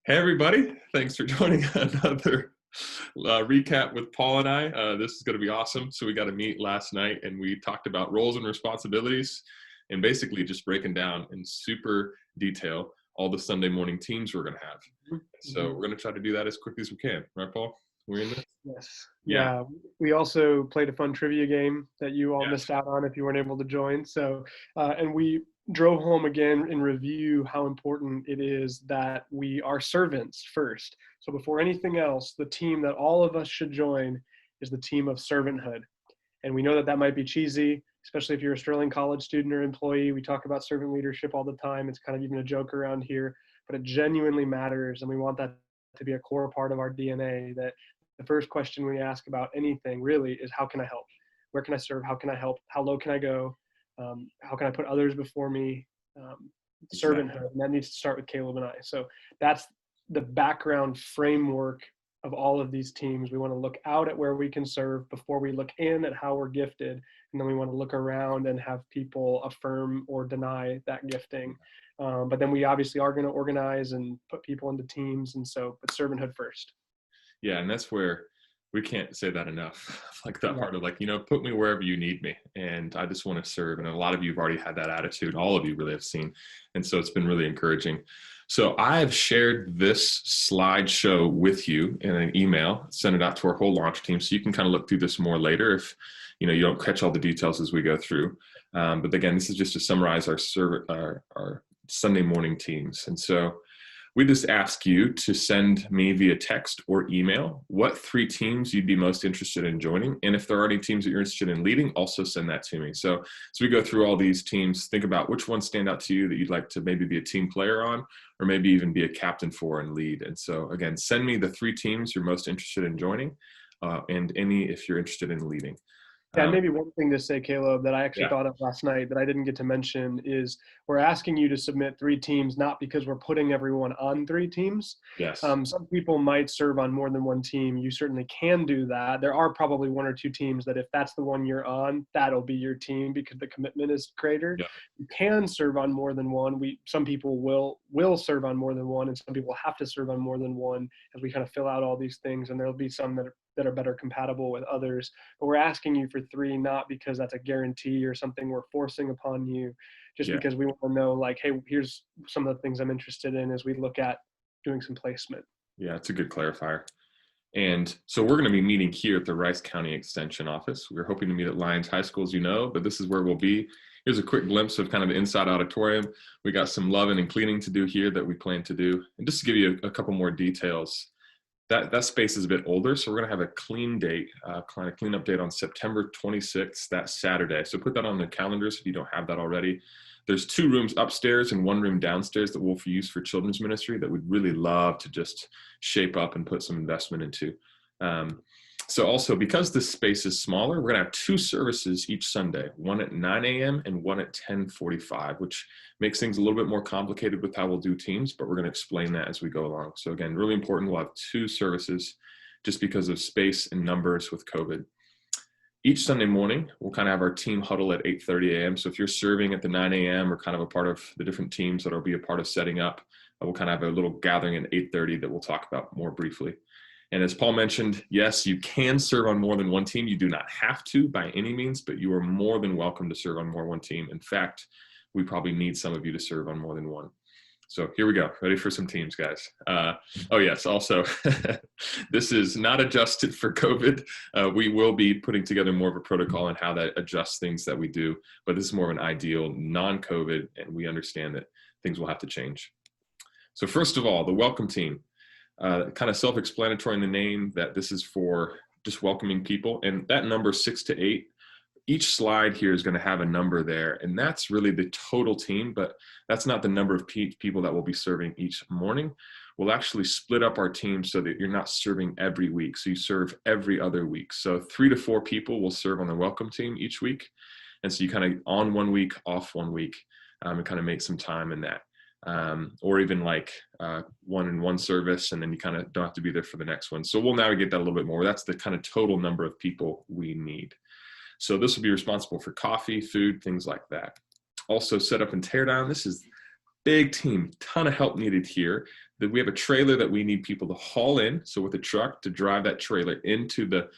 Hey everybody, thanks for joining another recap with Paul and I. This is going to be awesome. So we got to meet last night and we talked about roles and responsibilities and basically just breaking down in super detail all the Sunday morning teams we're going to have. So we're going to try to do that as quickly as we can. Right, Paul? We're in this? Yes. Yeah. Yeah. We also played a fun trivia game that you all Yes. missed out on if you weren't able to join. So, and we drove home again in review how important it is that we are servants first. So before anything else, the team that all of us should join is the team of servanthood. And we know that that might be cheesy, especially if you're a Sterling College student or employee. We talk about servant leadership all the time. It's kind of even a joke around here, but it genuinely matters. And we want that to be a core part of our DNA, that the first question we ask about anything really is, how can I help? Where can I serve? How can I help? How low can I go? How can I put others before me? Exactly. Servanthood, and that needs to start with Caleb and I. So that's the background framework of all of these teams. We want to look out at where we can serve before we look in at how we're gifted. And then we want to look around and have people affirm or deny that gifting. But then we obviously are going to organize and put people into teams. And so, but servanthood first. Yeah, and that's where we can't say that enough. Like that Yeah. part of put me wherever you need me. And I just want to serve. And a lot of you have already had that attitude. All of you really have seen. And so it's been really encouraging. So I've shared this slideshow with you in an email, sent it out to our whole launch team. So you can kind of look through this more later if you don't catch all the details as we go through. But again, this is just to summarize our Sunday morning teams. And so we just ask you to send me via text or email what 3 teams you'd be most interested in joining. And if there are any teams that you're interested in leading, also send that to me. So as we go through all these teams, think about which ones stand out to you that you'd like to maybe be a team player on, or maybe even be a captain for and lead. And so again, send me the 3 teams you're most interested in joining, and any if you're interested in leading. Yeah, and maybe one thing to say, Caleb, that I actually Yeah. thought of last night that I didn't get to mention is we're asking you to submit 3 teams, not because we're putting everyone on 3 teams. Yes. Some people might serve on more than one team. You certainly can do that. There are probably 1 or 2 teams that if that's the one you're on, that'll be your team because the commitment is greater. Yeah. You can serve on more than one. Some people will serve on more than one, and some people have to serve on more than one as we kind of fill out all these things. And there'll be some that are better compatible with others. But we're asking you for 3, not because that's a guarantee or something we're forcing upon you, just Yeah. because we want to know, like, hey, here's some of the things I'm interested in as we look at doing some placement. Yeah, it's a good clarifier. And so we're going to be meeting here at the Rice County Extension Office. We're hoping to meet at Lyons High School, as you know, but this is where we'll be. Here's a quick glimpse of kind of the inside auditorium. We got some loving and cleaning to do here that we plan to do. And just to give you a couple more details, that space is a bit older, so we're going to have a clean date, kind of cleanup date on September 26th, that Saturday. So put that on the calendars if you don't have that already. There's 2 rooms upstairs and 1 room downstairs that we'll use for children's ministry that we'd really love to just shape up and put some investment into. So also, because this space is smaller, we're going to have 2 services each Sunday, one at 9 a.m. and one at 10:45, which makes things a little bit more complicated with how we'll do teams, but we're going to explain that as we go along. So again, really important, we'll have 2 services just because of space and numbers with COVID. Each Sunday morning, we'll kind of have our team huddle at 8:30 a.m. So if you're serving at the 9 a.m. or kind of a part of the different teams that'll be a part of setting up, we'll kind of have a little gathering at 8:30 that we'll talk about more briefly. And as Paul mentioned, yes, you can serve on more than one team. You do not have to by any means, but you are more than welcome to serve on more than one team. In fact, we probably need some of you to serve on more than one. So here we go. Ready for some teams, guys. Oh, yes. Also, this is not adjusted for COVID. We will be putting together more of a protocol on how that adjusts things that we do. But this is more of an ideal non-COVID, and we understand that things will have to change. So first of all, the welcome team. Kind of self-explanatory in the name that this is for just welcoming people. And that number 6 to 8, each slide here is going to have a number there. And that's really the total team, but that's not the number of people that will be serving each morning. We'll actually split up our team so that you're not serving every week. So you serve every other week. So 3 to 4 people will serve on the welcome team each week. And so you kind of on 1 week, off 1 week, and kind of make some time in that. Or even like 1 in 1 service, and then you kind of don't have to be there for the next one. So we'll navigate that a little bit more. That's the kind of total number of people we need. So this will be responsible for coffee, food, things like that. Also set up and tear down. This is big team, ton of help needed here. we have a trailer that we need people to haul in. So with a truck to drive that trailer into the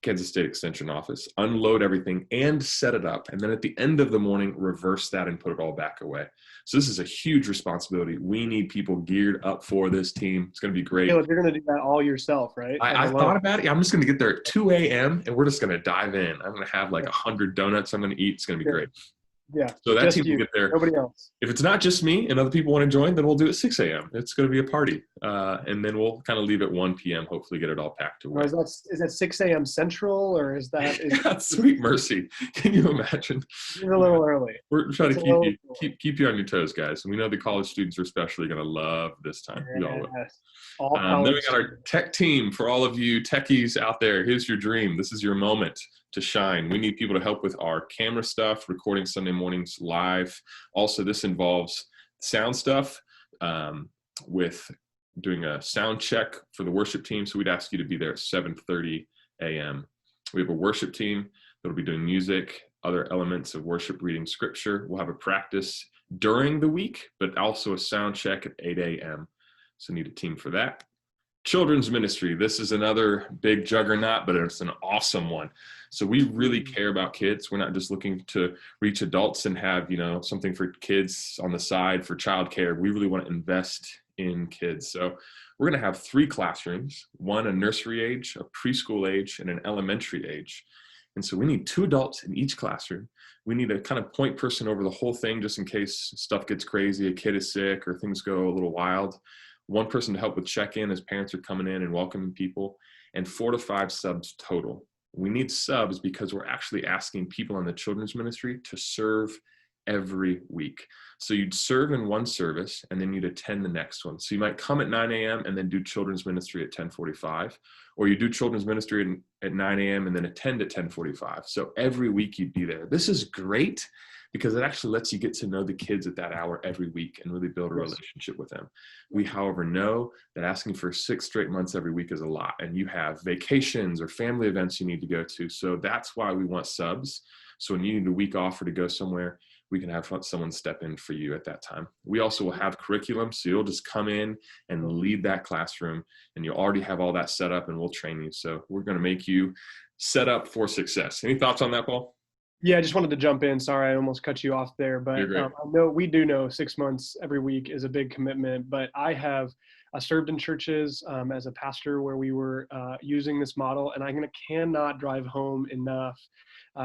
Kansas State Extension office, unload everything and set it up. And then at the end of the morning, reverse that and put it all back away. So this is a huge responsibility. We need people geared up for this team. It's going to be great. Caleb, you're going to do that all yourself, right? I thought about it. I'm just going to get there at 2 a.m. and we're just going to dive in. I'm going to have like 100 donuts I'm going to eat. It's going to be great. Yeah. So that team will get there. Nobody else. If it's not just me and other people want to join, then we'll do it 6 a.m. It's going to be a party. And then we'll kind of leave at 1 p.m. Hopefully get it all packed away. Is that 6 a.m. Central, or is that? Sweet mercy. Can you imagine? It's a little early. We're trying to keep you on your toes, guys. And we know the college students are especially going to love this time. Yes. We all will. Then we got our tech team. For all of you techies out there, here's your dream. This is your moment to shine. We need people to help with our camera stuff, recording Sunday mornings live. Also, this involves sound stuff with doing a sound check for the worship team. So we'd ask you to be there at 7:30 a.m. We have a worship team that'll be doing music, other elements of worship, reading scripture. We'll have a practice during the week, but also a sound check at 8 a.m. So need a team for that. Children's ministry. This is another big juggernaut, but it's an awesome one. So we really care about kids. We're not just looking to reach adults and have, something for kids on the side for childcare. We really want to invest in kids. So we're going to have 3 classrooms, one a nursery age, a preschool age, and an elementary age. And so we need 2 adults in each classroom. We need a kind of point person over the whole thing, just in case stuff gets crazy, a kid is sick, or things go a little wild. 1 person to help with check-in as parents are coming in and welcoming people, and 4 to 5 subs total. We need subs because we're actually asking people in the children's ministry to serve every week. So you'd serve in one service and then you'd attend the next one. So you might come at 9 a.m. and then do children's ministry at 10:45, or you do children's ministry at 9 a.m. and then attend at 10:45. So every week you'd be there. This is great because it actually lets you get to know the kids at that hour every week and really build a relationship with them. We, however, know that asking for 6 straight months every week is a lot, and you have vacations or family events you need to go to. So that's why we want subs. So when you need a week off or to go somewhere, we can have someone step in for you at that time. We also will have curriculum, so you'll just come in and lead that classroom, and you'll already have all that set up, and we'll train you. So we're going to make you set up for success. Any thoughts on that, Paul? Yeah, I just wanted to jump in. Sorry, I almost cut you off there, but we do know 6 months every week is a big commitment. But I have served in churches as a pastor where we were using this model, and I cannot drive home enough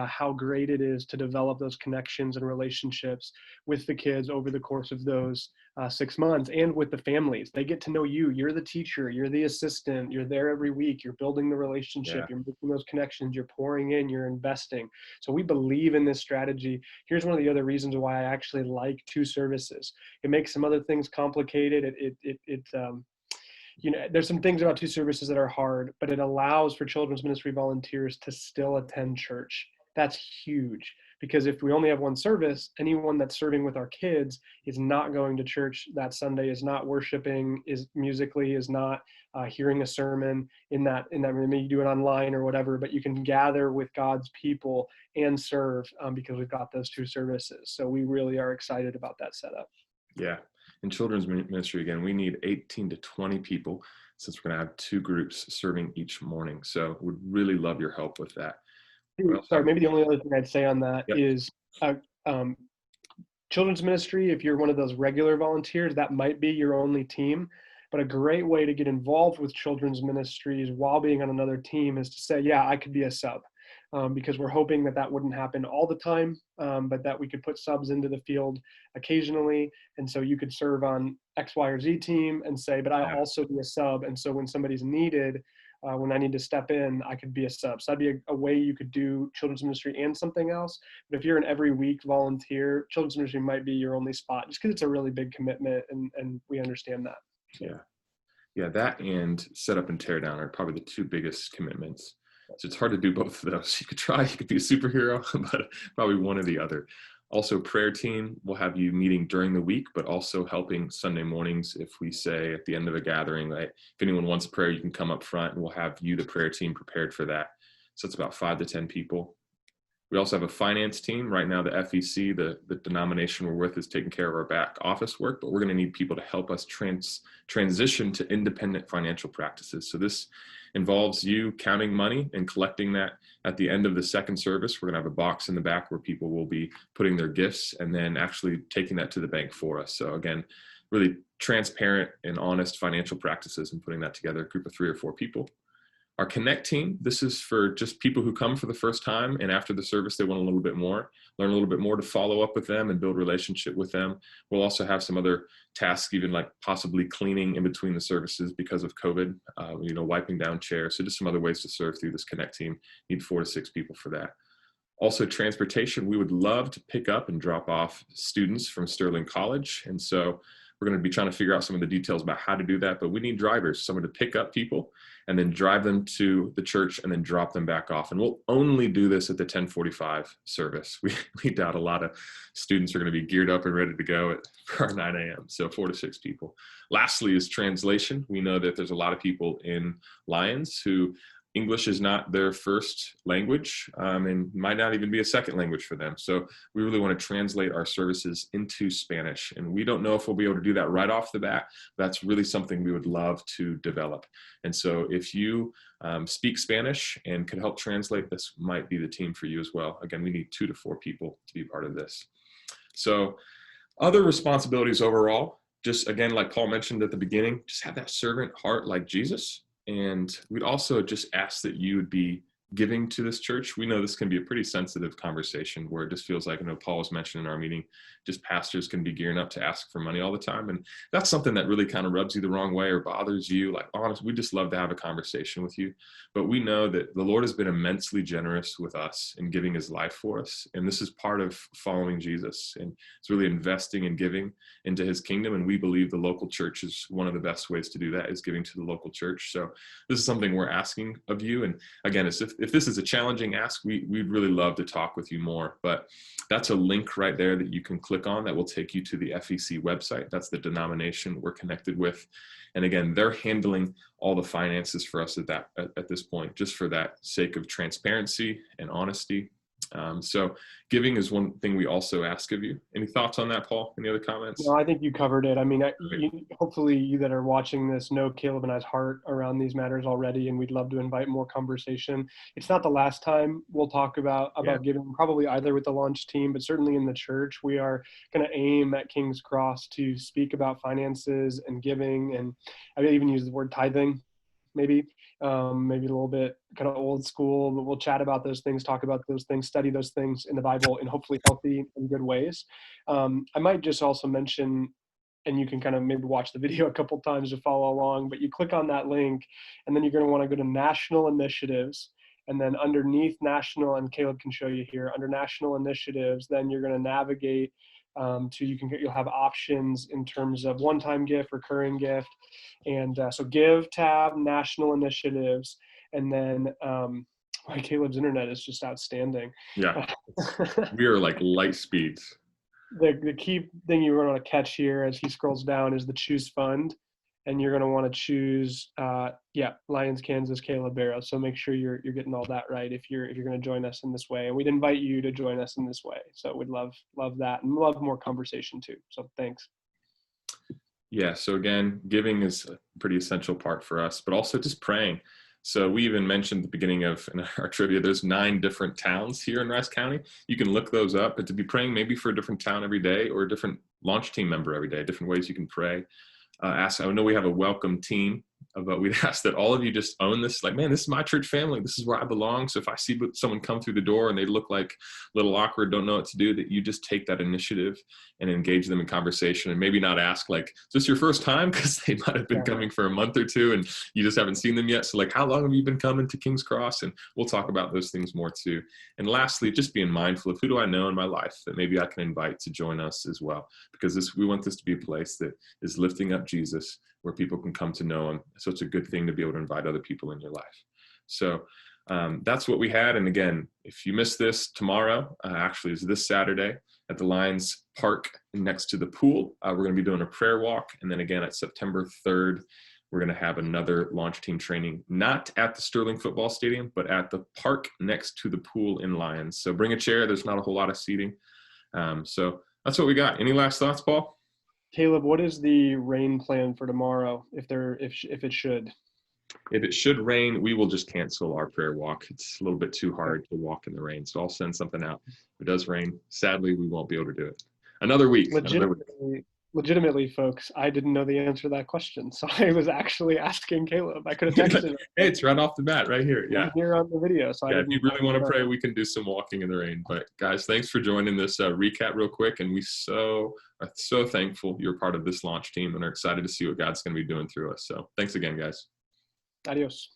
how great it is to develop those connections and relationships with the kids over the course of those 6 months, and with the families. They get to know you. You're the teacher. You're the assistant. You're there every week. You're building the relationship. Yeah. You're making those connections. You're pouring in. You're investing. So we believe in this strategy. Here's one of the other reasons why I actually like 2 services. It makes some other things complicated. There's some things about 2 services that are hard, but it allows for children's ministry volunteers to still attend church. That's huge, because if we only have 1 service, anyone that's serving with our kids is not going to church that Sunday, is not worshiping, is not hearing a sermon in that maybe you do it online or whatever, but you can gather with God's people and serve because we've got those 2 services. So we really are excited about that setup. Yeah. In children's ministry, again, we need 18 to 20 people, since we're going to have 2 groups serving each morning. So we'd really love your help with that. Sorry, maybe the only other thing I'd say on that is children's ministry, if you're one of those regular volunteers, that might be your only team. But a great way to get involved with children's ministries while being on another team is to say, yeah, I could be a sub. Because we're hoping that wouldn't happen all the time, but that we could put subs into the field occasionally. And so you could serve on X, Y, or Z team and say, but I'll also be a sub. And so when somebody's needed, when I need to step in, I could be a sub. So that'd be a way you could do children's ministry and something else. But if you're an every week volunteer, children's ministry might be your only spot, just because it's a really big commitment, and we understand that. Yeah, that and set up and tear down are probably the 2 biggest commitments. So it's hard to do both of those. You could be a superhero, but probably one or the other. Also, prayer team will have you meeting during the week, but also helping Sunday mornings. If we say at the end of a gathering, if anyone wants prayer, you can come up front, and we'll have you, the prayer team, prepared for that. So it's about 5 to 10 people. We also have a finance team. Right now, the FEC, the denomination we're with, is taking care of our back office work, but we're going to need people to help us transition to independent financial practices. So this involves you counting money and collecting that at the end of the second service. We're going to have a box in the back where people will be putting their gifts and then actually taking that to the bank for us. So again, really transparent and honest financial practices and putting that together, a group of 3 or 4 people. Our Connect team, this is for just people who come for the first time and after the service they want a little bit more, learn a little bit more, to follow up with them and build relationship with them. We'll also have some other tasks, even like possibly cleaning in between the services because of COVID, wiping down chairs. So just some other ways to serve through this Connect team. Need 4 to 6 people for that. Also transportation, we would love to pick up and drop off students from Sterling College. And so we're going to be trying to figure out some of the details about how to do that, but we need drivers, someone to pick up people and then drive them to the church and then drop them back off. And we'll only do this at the 10:45 service. We doubt a lot of students are going to be geared up and ready to go for our 9 a.m. So 4 to 6 people. Lastly is translation. We know that there's a lot of people in Lions who English is not their first language, and might not even be a second language for them. So we really want to translate our services into Spanish. And we don't know if we'll be able to do that right off the bat. That's really something we would love to develop. And so if you speak Spanish and could help translate, this might be the team for you as well. Again, we need 2 to 4 people to be part of this. So other responsibilities overall, just again, like Paul mentioned at the beginning, just have that servant heart like Jesus. And we'd also just ask that you would be giving to this church. We know this can be a pretty sensitive conversation where it just feels like, I know Paul was mentioning in our meeting, just pastors can be gearing up to ask for money all the time. And that's something that really kind of rubs you the wrong way or bothers you. Like, honestly, we just love to have a conversation with you. But we know that the Lord has been immensely generous with us in giving his life for us. And this is part of following Jesus. And it's really investing and giving into his kingdom. And we believe the local church is one of the best ways to do that, is giving to the local church. So this is something we're asking of you. And again, if this is a challenging ask, we'd really love to talk with you more. But that's a link right there that you can click on that will take you to the FEC website. That's the denomination we're connected with. And again, they're handling all the finances for us at this point, just for that sake of transparency and honesty. So giving is one thing we also ask of you. Any thoughts on that, Paul? Any other comments? No, I think you covered it. I mean, hopefully you that are watching this know Caleb and I's heart around these matters already, and we'd love to invite more conversation. It's not the last time we'll talk about giving, probably either with the launch team, but certainly in the church. We are going to aim at King's Cross to speak about finances and giving, and I would even use the word tithing, maybe a little bit kind of old school, but we'll chat about those things, talk about those things, study those things in the Bible in hopefully healthy and good ways. I might just also mention, and you can kind of maybe watch the video a couple times to follow along, but you click on that link and then you're going to want to go to national initiatives. And then underneath national, and Caleb can show you here, under national initiatives, then you're going to navigate you'll have options in terms of one-time gift, recurring gift, and so give tab, national initiatives, and then Caleb's internet is just outstanding. Yeah, we are like light speeds. The key thing you're going to want to catch here as he scrolls down is the choose fund, and you're going to want to choose Lions, Kansas, Caleb Barrows. So make sure you're getting all that right if you're going to join us in this way. And we'd invite you to join us in this way. So we'd love that, and love more conversation too. So thanks. Yeah. So again, giving is a pretty essential part for us, but also just praying. So we even mentioned at the beginning of in our trivia, there's 9 different towns here in Rice County. You can look those up, but to be praying maybe for a different town every day or a different launch team member every day, different ways you can pray. I know we have a welcome team, but we'd ask that all of you just own this. Like, man, this is my church family. This is where I belong. So if I see someone come through the door and they look like a little awkward, don't know what to do, that you just take that initiative and engage them in conversation, and maybe not ask like, is this your first time? Because they might have been coming for a month or 2 and you just haven't seen them yet. So like, how long have you been coming to King's Cross? And we'll talk about those things more too. And lastly, just being mindful of who do I know in my life that maybe I can invite to join us as well, because we want this to be a place that is lifting up Jesus, where people can come to know him. So it's a good thing to be able to invite other people in your life. So that's what we had. And again, if you miss this, tomorrow actually is this Saturday at the Lions Park next to the pool. We're going to be doing a prayer walk. And then again, at September 3rd, we're going to have another launch team training, not at the Sterling Football Stadium, but at the park next to the pool in Lyons. So bring a chair. There's not a whole lot of seating. So that's what we got. Any last thoughts, Paul? Caleb, what is the rain plan for tomorrow if it should? If it should rain, we will just cancel our prayer walk. It's a little bit too hard to walk in the rain. So I'll send something out. If it does rain, sadly, we won't be able to do it. Another week. Legitimately, folks, I didn't know the answer to that question. So I was actually asking Caleb. I could have texted him. Hey, it's right off the bat right here. Yeah. Here on the video. So yeah, if you really want to pray, we can do some walking in the rain. But guys, thanks for joining this recap real quick. And we are so thankful you're part of this launch team and are excited to see what God's going to be doing through us. So thanks again, guys. Adios.